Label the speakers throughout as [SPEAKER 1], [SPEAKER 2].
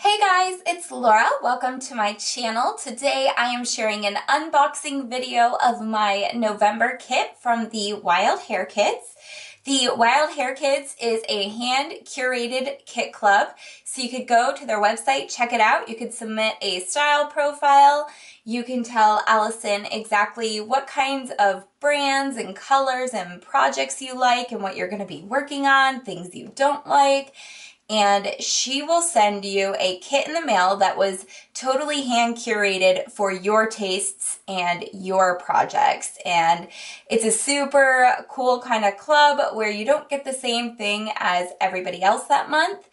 [SPEAKER 1] Hey guys, it's Laura. Welcome to my channel. Today I am sharing an unboxing video of my November kit from the Wild Hare Kits. The Wild Hare Kits is a hand-curated kit club, so you could go to their website, check it out. You could submit a style profile. You can tell Allison exactly what kinds of brands and colors and projects you like and what you're going to be working on, things you don't like. And she will send you a kit in the mail that was totally hand curated for your tastes and your projects. And it's a super cool kind of club where you don't get the same thing as everybody else that month.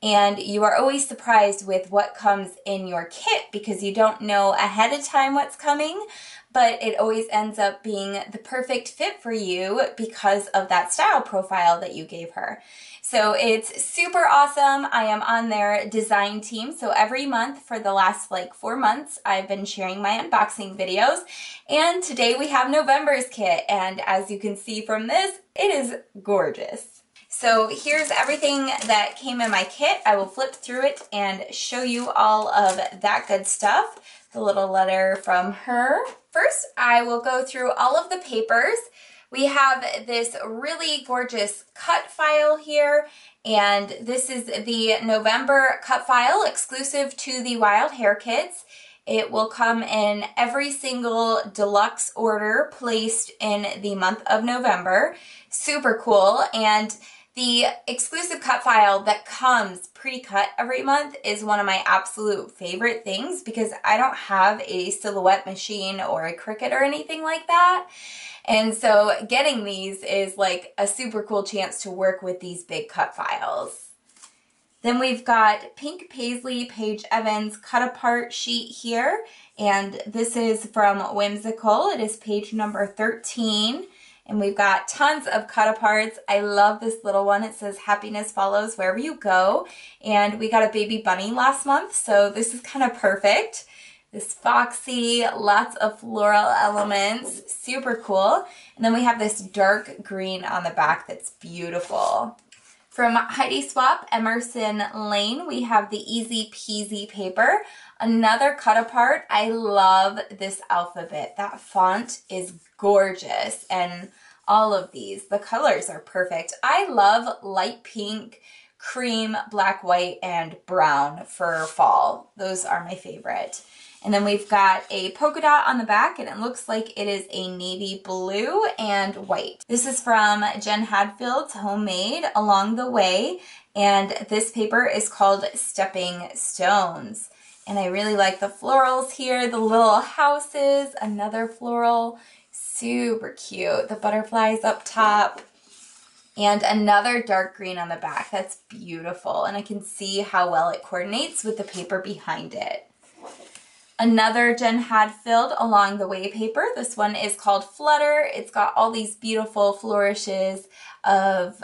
[SPEAKER 1] And you are always surprised with what comes in your kit because you don't know ahead of time what's coming, but it always ends up being the perfect fit for you because of that style profile that you gave her. So it's super awesome. I am on their design team. So every month for the last 4 months, I've been sharing my unboxing videos. And today we have November's kit. And as you can see from this, it is gorgeous. So here's everything that came in my kit. I will flip through it and show you all of that good stuff. The little letter from her. First, I will go through all of the papers. We have this really gorgeous cut file here, and this is the November cut file exclusive to the Wild Hare Kits. It will come in every single deluxe order placed in the month of November. Super cool. And the exclusive cut file that comes pre-cut every month is one of my absolute favorite things because I don't have a silhouette machine or a Cricut or anything like that. And so getting these is like a super cool chance to work with these big cut files. Then we've got Pink Paisley Paige Evans cut apart sheet here. And this is from Whimsical. It is page number 13. And we've got tons of cut aparts. I love this little one. It says happiness follows wherever you go. And we got a baby bunny last month, so this is kind of perfect. This foxy, lots of floral elements, super cool. And then we have this dark green on the back that's beautiful. From Heidi Swap, Emerson Lane, we have the Easy Peasy paper. Another cut apart. I love this alphabet. That font is gorgeous, and all of these, the colors are perfect. I love light pink, cream, black, white, and brown for fall. Those are my favorite. And then we've got a polka dot on the back, and it looks like it is a navy blue and white. This is from Jen Hadfield's Homemade Along the Way, and this paper is called Stepping Stones. And I really like the florals here, the little houses, another floral, super cute. The butterflies up top, and another dark green on the back. That's beautiful, and I can see how well it coordinates with the paper behind it. Another Jen Hadfield Along the Way paper. This one is called Flutter. It's got all these beautiful flourishes of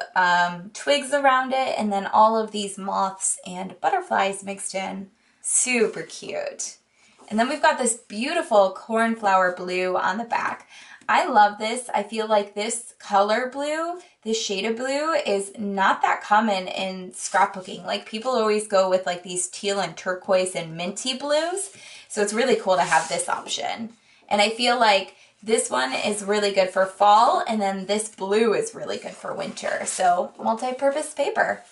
[SPEAKER 1] twigs around it, and then all of these moths and butterflies mixed in. Super cute. And then we've got this beautiful cornflower blue on the back. I love this. I feel like this color blue, this shade of blue, is not that common in scrapbooking. Like, people always go with these teal and turquoise and minty blues. So it's really cool to have this option. And I feel like this one is really good for fall, and then this blue is really good for winter. So multi-purpose paper.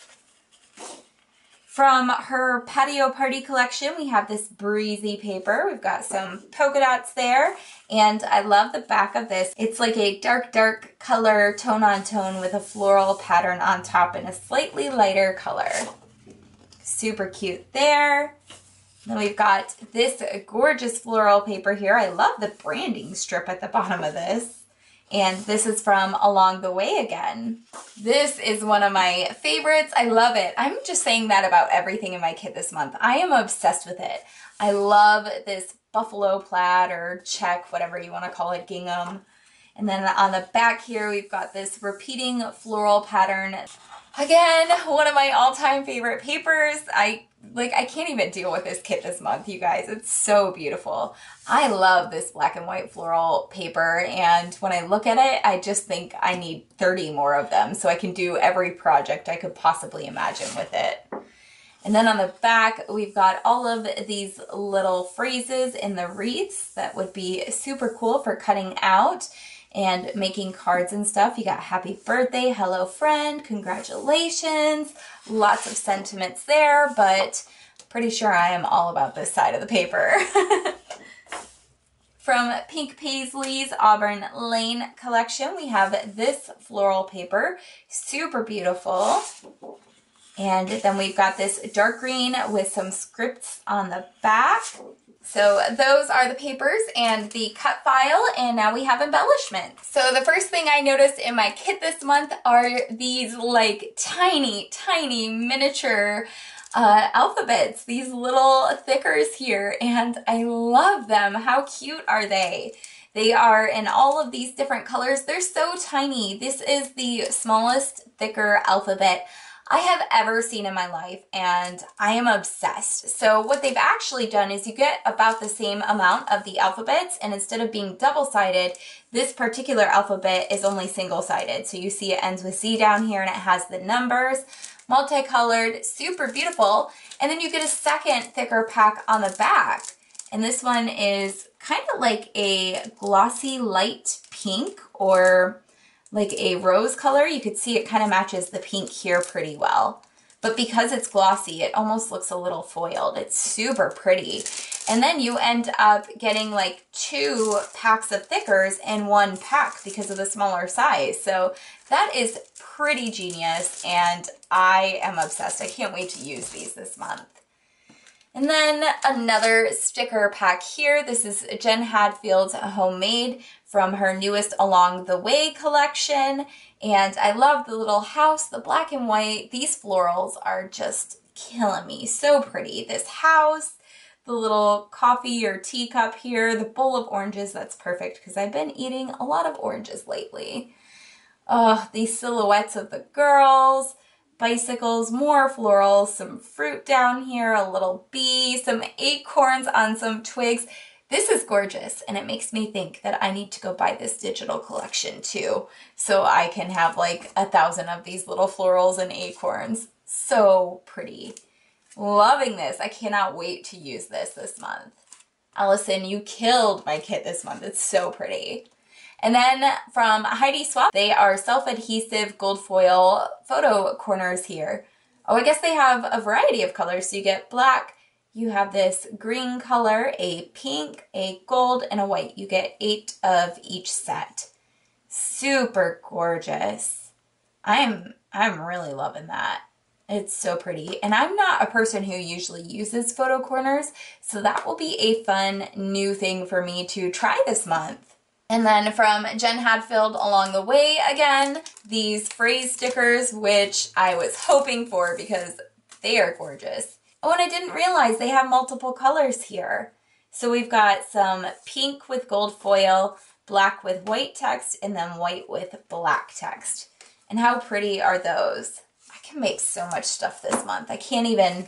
[SPEAKER 1] From her Patio Party collection, we have this breezy paper. We've got some polka dots there, and I love the back of this. It's like a dark color, tone on tone with a floral pattern on top in a slightly lighter color. Super cute there. Then we've got this gorgeous floral paper here. I love the branding strip at the bottom of this. And this is from Along the Way again. This is one of my favorites. I love it. I'm just saying that about everything in my kit this month. I am obsessed with it. I love this buffalo plaid or check, whatever you want to call it, gingham. And then on the back here, we've got this repeating floral pattern. Again, one of my all-time favorite papers. I can't even deal with this kit this month, you guys. It's so beautiful. I love this black and white floral paper, and when I look at it, I just think I need 30 more of them so I can do every project I could possibly imagine with it. And then on the back, we've got all of these little phrases in the wreaths that would be super cool for cutting out and making cards and stuff. You got happy birthday, hello friend, congratulations, lots of sentiments there, but pretty sure I am all about this side of the paper. From Pink Paisley's Auburn Lane collection, we have this floral paper, super beautiful. And then we've got this dark green with some scripts on the back. So those are the papers and the cut file, and now we have embellishments. So the first thing I noticed in my kit this month are these like tiny, tiny miniature alphabets, these little thickers here, and I love them. How cute are they? They are in all of these different colors. They're so tiny. This is the smallest thicker alphabet I have ever seen in my life, and I am obsessed. So what they've actually done is you get about the same amount of the alphabets, and instead of being double-sided, this particular alphabet is only single-sided. So you see it ends with Z down here, and it has the numbers, multicolored, super beautiful. And then you get a second thicker pack on the back, and this one is kind of like a glossy light pink, or like a rose color. You could see it kind of matches the pink here pretty well. But because it's glossy, it almost looks a little foiled. It's super pretty. And then you end up getting like 2 packs of thickers in one pack because of the smaller size. So that is pretty genius, and I am obsessed. I can't wait to use these this month. And then another sticker pack here. This is Jen Hadfield's Homemade from her newest Along the Way collection. And I love the little house, the black and white. These florals are just killing me. So pretty. This house, the little coffee or teacup here, the bowl of oranges. That's perfect because I've been eating a lot of oranges lately. Oh, these silhouettes of the girls. Bicycles, more florals, some fruit down here, a little bee, some acorns on some twigs. This is gorgeous, and it makes me think that I need to go buy this digital collection too, so I can have like 1,000 of these little florals and acorns. So pretty. Loving this. I cannot wait to use this month. Allison, you killed my kit this month. It's so pretty. And then from Heidi Swap, they are self-adhesive gold foil photo corners here. Oh, I guess they have a variety of colors. So you get black, you have this green color, a pink, a gold, and a white. You get 8 of each set. Super gorgeous. I'm really loving that. It's so pretty. And I'm not a person who usually uses photo corners, so that will be a fun new thing for me to try this month. And then from Jen Hadfield Along the Way again, these phrase stickers, which I was hoping for because they are gorgeous. Oh, and I didn't realize they have multiple colors here. So we've got some pink with gold foil, black with white text, and then white with black text. And how pretty are those? I can make so much stuff this month. I can't even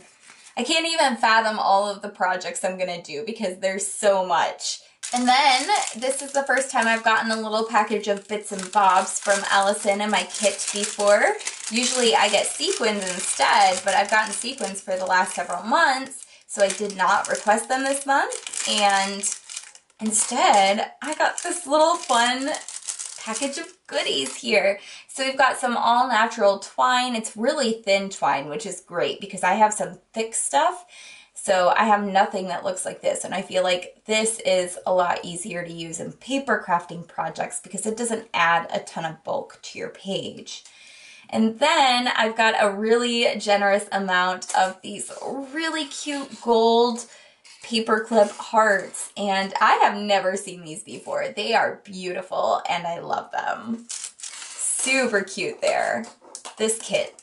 [SPEAKER 1] fathom all of the projects I'm gonna do because there's so much. And then this is the first time I've gotten a little package of bits and bobs from Allison in my kit before. Usually I get sequins instead, but I've gotten sequins for the last several months, so I did not request them this month. And instead, I got this little fun package of goodies here. So we've got some all-natural twine. It's really thin twine, which is great because I have some thick stuff. So I have nothing that looks like this, and I feel like this is a lot easier to use in paper crafting projects because it doesn't add a ton of bulk to your page. And then I've got a really generous amount of these really cute gold paperclip hearts, and I have never seen these before. They are beautiful, and I love them. Super cute there. This kit,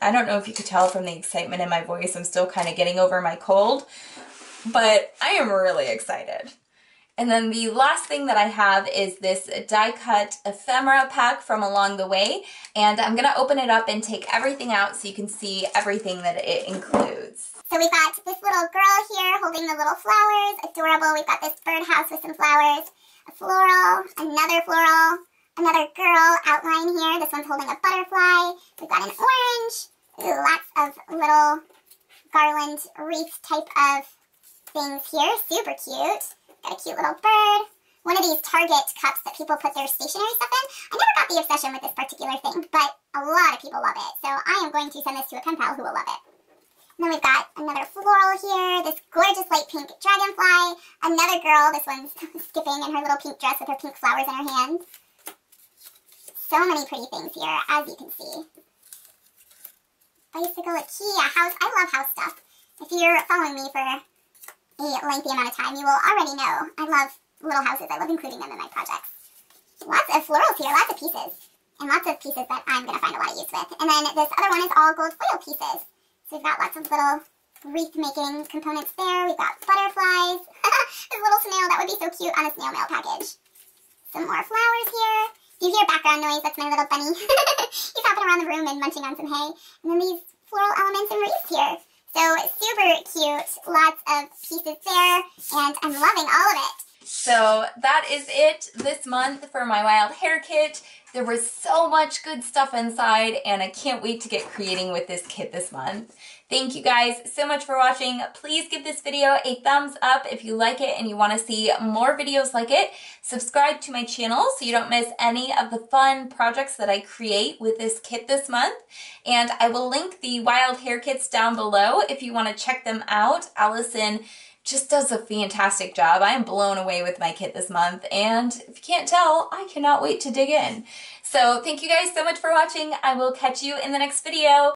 [SPEAKER 1] I don't know if you could tell from the excitement in my voice, I'm still kind of getting over my cold, but I am really excited. And then the last thing that I have is this die cut ephemera pack from Along the Way, and I'm going to open it up and take everything out so you can see everything that it includes.
[SPEAKER 2] So we've got this little girl here holding the little flowers, adorable. We've got this birdhouse with some flowers, a floral, another girl outline here. This one's holding a butterfly. We've got an orange, lots of little garland wreath type of things here. Super cute. Got a cute little bird. One of these Target cups that people put their stationery stuff in. I never got the obsession with this particular thing, but a lot of people love it. So I am going to send this to a pen pal who will love it. And then we've got another floral here, this gorgeous light pink dragonfly. Another girl, this one's skipping in her little pink dress with her pink flowers in her hands. So many pretty things here, as you can see. Bicycle, a key, a house. I love house stuff. If you're following me for a lengthy amount of time, you will already know I love little houses. I love including them in my projects. Lots of florals here, lots of pieces. And lots of pieces that I'm going to find a lot of use with. And then this other one is all gold foil pieces. So we've got lots of little wreath-making components there. We've got butterflies. This little snail, that would be so cute on a snail mail package. Some more flowers here. If you hear background noise, that's my little bunny. He's hopping around the room and munching on some hay. And then these floral elements and wreaths here. So super cute. Lots of pieces there. And I'm loving all of it.
[SPEAKER 1] So that is it this month for my Wild Hare kit. There was so much good stuff inside, and I can't wait to get creating with this kit this month. Thank you guys so much for watching. Please give this video a thumbs up if you like it and you want to see more videos like it. Subscribe to my channel so you don't miss any of the fun projects that I create with this kit this month. And I will link the Wild Hare kits down below if you want to check them out. Allison just does a fantastic job. I am blown away with my kit this month, and if you can't tell, I cannot wait to dig in. So thank you guys so much for watching. I will catch you in the next video.